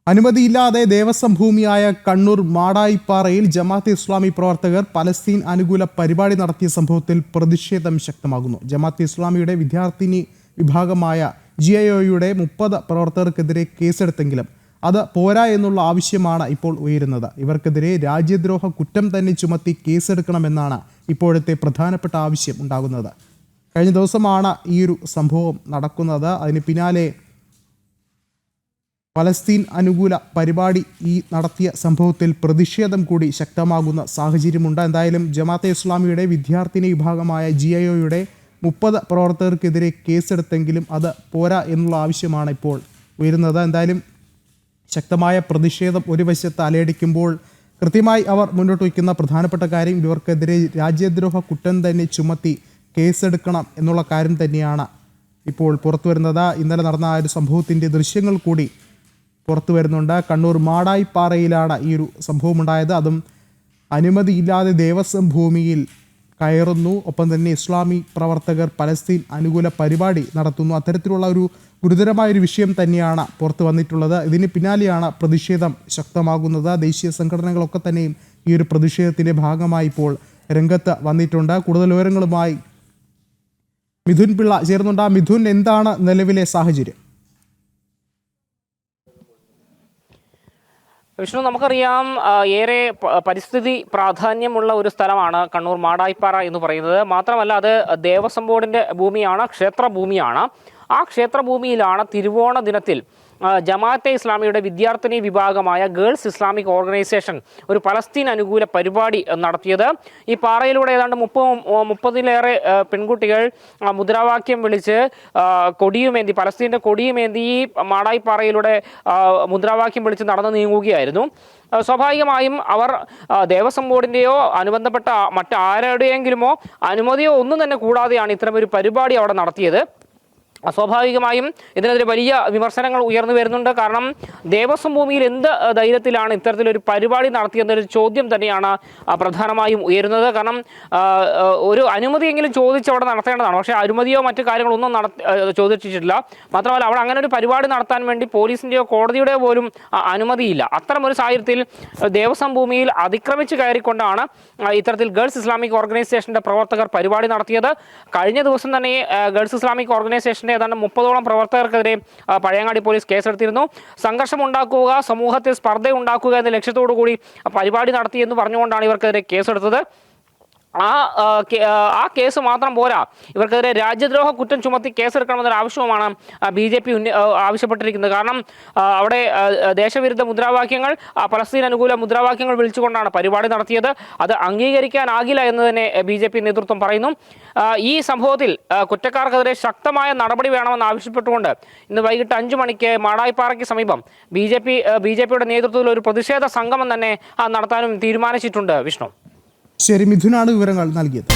അനുമതിയില്ലാതെ ദേവസ്വം ഭൂമിയായ കണ്ണൂർ മാടായിപ്പാറയിൽ ജമാഅത്തെ ഇസ്ലാമി പ്രവർത്തകർ പലസ്തീൻ അനുകൂല പരിപാടി നടത്തിയ സംഭവത്തിൽ പ്രതിഷേധം ശക്തമാകുന്നു. ജമാഅത്തെ ഇസ്ലാമിയുടെ വിദ്യാർത്ഥിനി വിഭാഗമായ GIOയുടെ 30 പ്രവർത്തകർക്കെതിരെ കേസെടുത്തെങ്കിലും അത് പോരാ എന്നുള്ള ആവശ്യമാണ് ഇപ്പോൾ ഉയരുന്നത്. ഇവർക്കെതിരെ രാജ്യദ്രോഹ കുറ്റം തന്നെ ചുമത്തി കേസെടുക്കണമെന്നാണ് ഇപ്പോഴത്തെ പ്രധാനപ്പെട്ട ആവശ്യം ഉണ്ടാകുന്നത്. കഴിഞ്ഞ ദിവസമാണ് ഈയൊരു സംഭവം നടക്കുന്നത്. അതിന് പിന്നാലെ പലസ്തീൻ അനുകൂല പരിപാടി നടത്തിയ സംഭവത്തിൽ പ്രതിഷേധം കൂടി ശക്തമാകുന്ന സാഹചര്യമുണ്ട്. എന്തായാലും ജമാഅത്തെ ഇസ്ലാമിയുടെ വിദ്യാർത്ഥിനി വിഭാഗമായ GIOയുടെ 30 പ്രവർത്തകർക്കെതിരെ കേസെടുത്തെങ്കിലും അത് പോരാ എന്നുള്ള ആവശ്യമാണ് ഇപ്പോൾ ഉയരുന്നത്. എന്തായാലും ശക്തമായ പ്രതിഷേധം ഒരു വശത്ത് അലയടിക്കുമ്പോൾ കൃത്യമായി അവർ മുന്നോട്ട് വയ്ക്കുന്ന പ്രധാനപ്പെട്ട കാര്യം ഇവർക്കെതിരെ രാജ്യദ്രോഹ കുറ്റം തന്നെ ചുമത്തി കേസെടുക്കണം എന്നുള്ള കാര്യം തന്നെയാണ് ഇപ്പോൾ പുറത്തു വരുന്നത്. ഇന്നലെ നടന്ന ആ ഒരു സംഭവത്തിൻ്റെ ദൃശ്യങ്ങൾ കൂടി പുറത്തു വരുന്നുണ്ട്. കണ്ണൂർ മാടായിപ്പാറയിലാണ് ഈ ഒരു സംഭവം ഉണ്ടായത്. അതും അനുമതിയില്ലാതെ ദേവസ്വം ഭൂമിയിൽ കയറുന്നു. ഒപ്പം തന്നെ ഇസ്ലാമി പ്രവർത്തകർ പലസ്തീൻ അനുകൂല പരിപാടി നടത്തുന്നു. അത്തരത്തിലുള്ള ഒരു ഗുരുതരമായൊരു വിഷയം തന്നെയാണ് പുറത്തു വന്നിട്ടുള്ളത്. ഇതിന് പിന്നാലെയാണ് പ്രതിഷേധം ശക്തമാകുന്നത്. ദേശീയ സംഘടനകളൊക്കെ തന്നെയും ഈ ഒരു പ്രതിഷേധത്തിൻ്റെ ഭാഗമായി ഇപ്പോൾ രംഗത്ത് വന്നിട്ടുണ്ട്. കൂടുതൽ വിവരങ്ങളുമായി മിഥുൻ പിള്ള ചേർന്നുണ്ട്. മിഥുൻ, എന്താണ് നിലവിലെ സാഹചര്യം? വിഷ്ണു, നമുക്കറിയാം ഏറെ പരിസ്ഥിതി പ്രാധാന്യമുള്ള ഒരു സ്ഥലമാണ് കണ്ണൂർ മാടായിപ്പാറ എന്ന് പറയുന്നത്. മാത്രമല്ല അത് ദേവസ്വം ബോർഡിൻ്റെ ഭൂമിയാണ്, ക്ഷേത്രഭൂമിയാണ്. ആ ക്ഷേത്രഭൂമിയിലാണ് തിരുവോണ ദിനത്തിൽ ജമാഅത്തെ ഇസ്ലാമിയുടെ വിദ്യാർത്ഥിനി വിഭാഗമായ ഗേൾസ് ഇസ്ലാമിക് ഓർഗനൈസേഷൻ ഒരു പലസ്തീൻ അനുകൂല പരിപാടി നടത്തിയത്. ഈ പാറയിലൂടെ ഏതാണ്ട് 30-ലേറെ പെൺകുട്ടികൾ മുദ്രാവാക്യം വിളിച്ച് കൊടിയുമേന്തി, പലസ്തീൻ്റെ കൊടിയുമേന്തി ഈ മാടായിപ്പാറയിലൂടെ മുദ്രാവാക്യം വിളിച്ച് നടന്നു നീങ്ങുകയായിരുന്നു. സ്വാഭാവികമായും അവർ ദേവസ്വം ബോർഡിൻ്റെയോ അനുബന്ധപ്പെട്ട മറ്റാരുടെയെങ്കിലുമോ അനുമതിയോ ഒന്നും തന്നെ കൂടാതെയാണ് ഇത്തരമൊരു പരിപാടി അവിടെ നടത്തിയത്. സ്വാഭാവികമായും ഇതിനെതിരെ വലിയ വിമർശനങ്ങൾ ഉയർന്നു വരുന്നുണ്ട്. കാരണം ദേവസ്വം ഭൂമിയിൽ എന്ത് ധൈര്യത്തിലാണ് ഇത്തരത്തിലൊരു പരിപാടി നടത്തിയെന്നൊരു ചോദ്യം തന്നെയാണ് പ്രധാനമായും ഉയരുന്നത്. കാരണം ഒരു അനുമതിയെങ്കിലും ചോദിച്ച് അവിടെ നടത്തേണ്ടതാണ്. പക്ഷേ അനുമതിയോ മറ്റു കാര്യങ്ങളൊന്നും ചോദിച്ചിട്ടില്ല. മാത്രമല്ല അവിടെ അങ്ങനെ ഒരു പരിപാടി നടത്താൻ വേണ്ടി പോലീസിൻ്റെയോ കോടതിയുടെയോ പോലും അനുമതിയില്ല. അത്തരമൊരു സാഹചര്യത്തിൽ ദേവസ്വം ഭൂമിയിൽ അതിക്രമിച്ച് കയറിക്കൊണ്ടാണ് ഇത്തരത്തിൽ ഗേൾസ് ഇസ്ലാമിക് ഓർഗനൈസേഷൻ്റെ പ്രവർത്തകർ പരിപാടി നടത്തിയത്. കഴിഞ്ഞ ദിവസം തന്നെ ഗേൾസ് ഇസ്ലാമിക് ഓർഗനൈസേഷൻ ഏതാണ്ട് 30ഓളം പ്രവർത്തകർക്കെതിരെ പഴയങ്ങാടി പോലീസ് കേസെടുത്തിരുന്നു. സംഘർഷമുണ്ടാക്കുക, സമൂഹത്തിൽ സ്പർദ്ധ ഉണ്ടാക്കുക എന്ന ലക്ഷ്യത്തോടു കൂടി പരിപാടി നടത്തിയെന്ന് പറഞ്ഞുകൊണ്ടാണ് ഇവർക്കെതിരെ കേസെടുത്തത്. ആ കേസ് മാത്രം പോരാ, ഇവർക്കെതിരെ രാജ്യദ്രോഹ കുറ്റം ചുമത്തി കേസെടുക്കണമെന്നൊരു ആവശ്യവുമാണ് BJP ആവശ്യപ്പെട്ടിരിക്കുന്നത്. കാരണം അവിടെ ദേശവിരുദ്ധ മുദ്രാവാക്യങ്ങൾ, പലസ്തീൻ അനുകൂല മുദ്രാവാക്യങ്ങൾ വിളിച്ചുകൊണ്ടാണ് പരിപാടി നടത്തിയത്. അത് അംഗീകരിക്കാനാകില്ല എന്ന് തന്നെ BJP നേതൃത്വം പറയുന്നു. ഈ സംഭവത്തിൽ കുറ്റക്കാർക്കെതിരെ ശക്തമായ നടപടി വേണമെന്ന് ആവശ്യപ്പെട്ടുകൊണ്ട് ഇന്ന് വൈകിട്ട് 5 മണിക്ക് മാടായിപ്പാറയ്ക്ക് സമീപം BJPയുടെ നേതൃത്വത്തിൽ ഒരു പ്രതിഷേധ സംഗമം തന്നെ നടത്താനും തീരുമാനിച്ചിട്ടുണ്ട്. വിഷ്ണു, ശരി, മിഥുനാണ് വിവരങ്ങൾ നൽകിയത്.